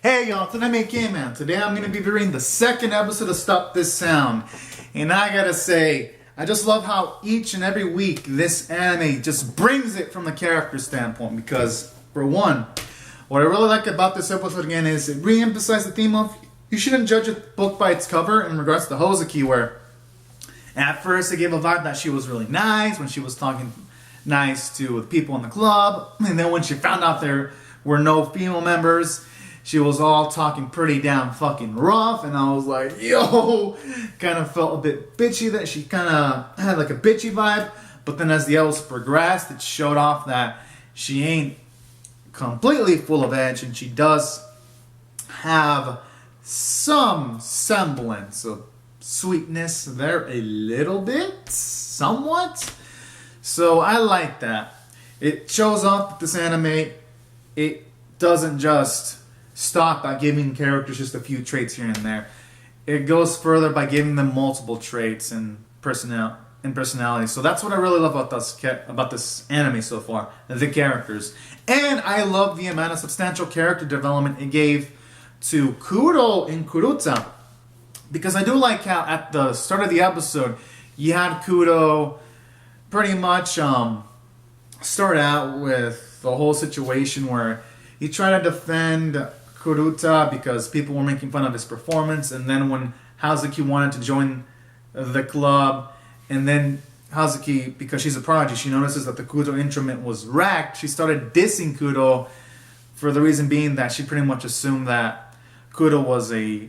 Hey y'all, it's an man. Today I'm going to be reviewing the second episode of Stop This Sound. And I gotta say, I just love how each and every week this anime just brings it from the character standpoint. Because, for one, what I really like about this episode again is it re-emphasized the theme of you shouldn't judge a book by its cover in regards to Hozuki, where at first it gave a vibe that she was really nice when she was talking nice to the people in the club. And then when she found out there were no female members, she was all talking pretty damn fucking rough, and I was like, yo, kind of felt a bit bitchy, that she kind of had like a bitchy vibe. But then as the episode progressed, it showed off that she ain't completely full of edge, and she does have some semblance of sweetness there, a little bit, somewhat. So I like that. It shows off that this anime, it doesn't just stop at giving characters just a few traits here and there. It goes further by giving them multiple traits and personality. So that's what I really love about this anime so far, the characters. And I love the amount of substantial character development it gave to Kuro and Kuruta. Because I do like how at the start of the episode, you had Kuro pretty much start out with the whole situation where he tried to defend Kuruta because people were making fun of his performance, and then when Hazuki wanted to join the club, and then Hazuki, because she's a prodigy, she notices that the Kudo instrument was wrecked. She started dissing Kudo for the reason being that she pretty much assumed that Kudo was a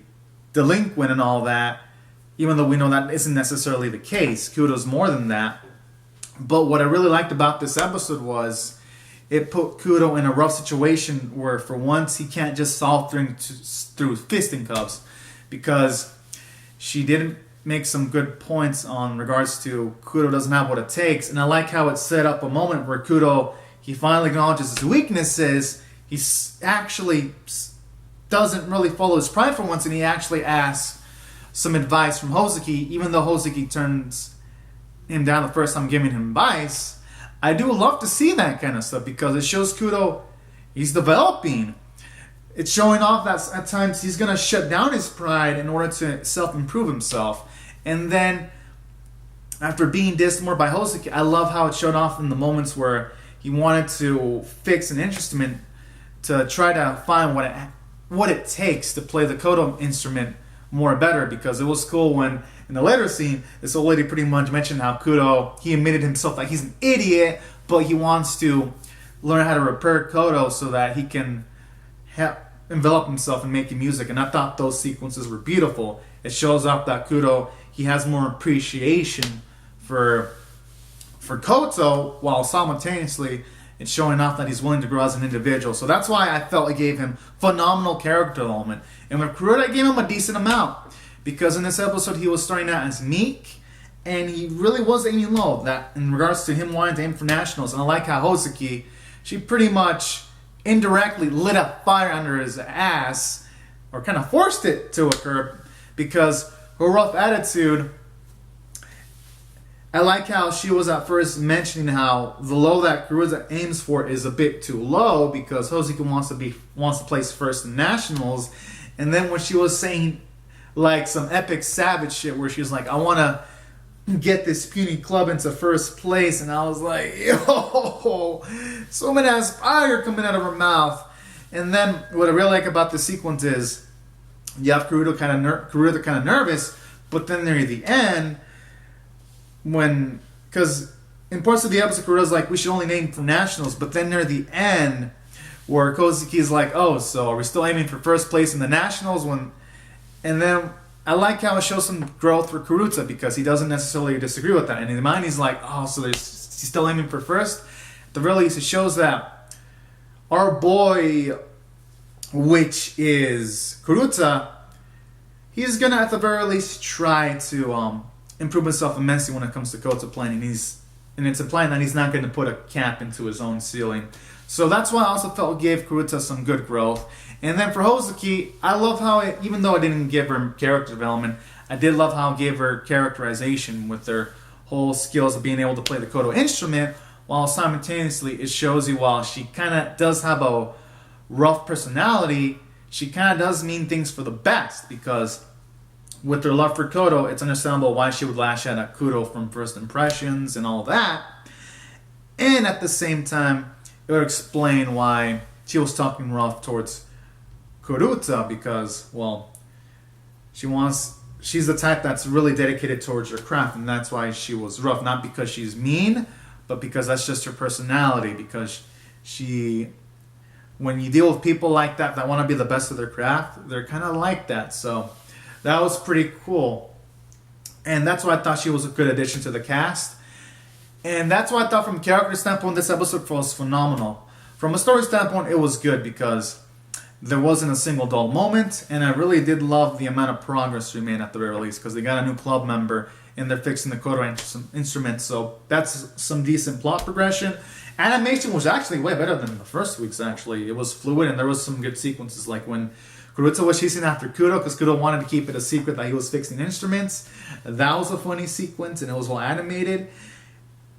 delinquent and all that, even though we know that isn't necessarily the case. Kudo's more than that. But what I really liked about this episode was it put Kudo in a rough situation where for once he can't just solve through fisticuffs, because she didn't make some good points on regards to Kudo doesn't have what it takes. And I like how it set up a moment where Kudo, he finally acknowledges his weaknesses. He actually doesn't really follow his pride for once, and he actually asks some advice from Hozuki, even though Hozuki turns him down the first time giving him advice. I do love to see that kind of stuff because it shows Kudo, he's developing. It's showing off that at times he's going to shut down his pride in order to self-improve himself. And then, after being dissed more by Hozuki, I love how it showed off in the moments where he wanted to fix an instrument to try to find what it takes to play the Kodo instrument more better. Because it was cool when in the later scene, this old lady pretty much mentioned how Kudo, he admitted himself that he's an idiot, but he wants to learn how to repair Kodo so that he can envelop himself in making music. And I thought those sequences were beautiful. It shows off that Kudo, he has more appreciation for Koto, while simultaneously it's showing off that he's willing to grow as an individual. So that's why I felt it gave him phenomenal character development. And with Kuruta, I gave him a decent amount. Because in this episode, he was starting out as meek, and he really was aiming low. That in regards to him wanting to aim for nationals. And I like how Hozuki, she pretty much indirectly lit a fire under his ass, or kind of forced it to occur, because her rough attitude, I like how she was at first mentioning how the low that Kuruta aims for is a bit too low, because Hozuki wants to place first in nationals. And then when she was saying like some epic savage shit where she was like, I want to get this puny club into first place, and I was like, yo, so many ass fire coming out of her mouth. And then what I really like about the sequence is you have Kuruta kind of nervous, but then near the end, because in parts of the episode Kuruta's like, we should only name for nationals, but then near the end where Kozuki is like, oh, so are we still aiming for first place in the nationals? And then I like how it shows some growth for Kuruta, because he doesn't necessarily disagree with that. And in his mind, he's like, oh, so he's still aiming for first? At the very least, it shows that our boy, which is Kuruta, he's going to at the very least try to improve himself immensely when it comes to Koto playing. And it's implying that he's not going to put a cap into his own ceiling. So that's why I also felt it gave Kuruta some good growth. And then for Hozuki, I love how even though I didn't give her character development, I did love how it gave her characterization with their whole skills of being able to play the Kodo instrument, while simultaneously it shows you while she kind of does have a rough personality, she kind of does mean things for the best, because with her love for Kodo, it's understandable why she would lash out at Kudo from first impressions and all that. And at the same time, it would explain why she was talking rough towards Kuruta, because, well, she's the type that's really dedicated towards her craft, and that's why she was rough. Not because she's mean, but because that's just her personality. Because when you deal with people like that want to be the best of their craft, they're kind of like that. So that was pretty cool. And that's why I thought she was a good addition to the cast. And that's why I thought from a character standpoint, this episode was phenomenal. From a story standpoint, it was good because there wasn't a single dull moment, and I really did love the amount of progress we made at the very least, because they got a new club member and they're fixing the Kodo instrument, so that's some decent plot progression. Animation was actually way better than the first week's, actually. It was fluid, and there was some good sequences, like when Kuruta was chasing after Kudo, because Kudo wanted to keep it a secret that he was fixing instruments. That was a funny sequence, and it was well animated.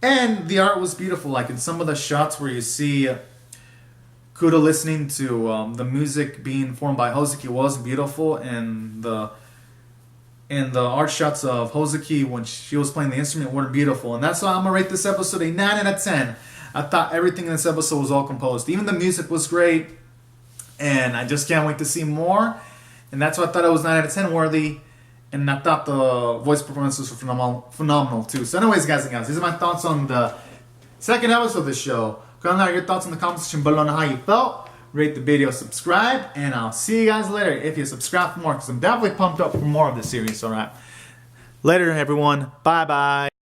And the art was beautiful, like in some of the shots where you see Kudo listening to the music being formed by Hozuki was beautiful, and the art shots of Hozuki when she was playing the instrument were beautiful. And that's why I'm going to rate this episode a 9 out of 10. I thought everything in this episode was all composed. Even the music was great, and I just can't wait to see more. And that's why I thought it was 9 out of 10 worthy. And I thought the voice performances were phenomenal too. So anyways, guys and gals, these are my thoughts on the second episode of the show. Comment down your thoughts in the comment section below on how you felt. Rate the video, subscribe, and I'll see you guys later if you subscribe for more, because I'm definitely pumped up for more of this series. Alright. Later, everyone. Bye-bye.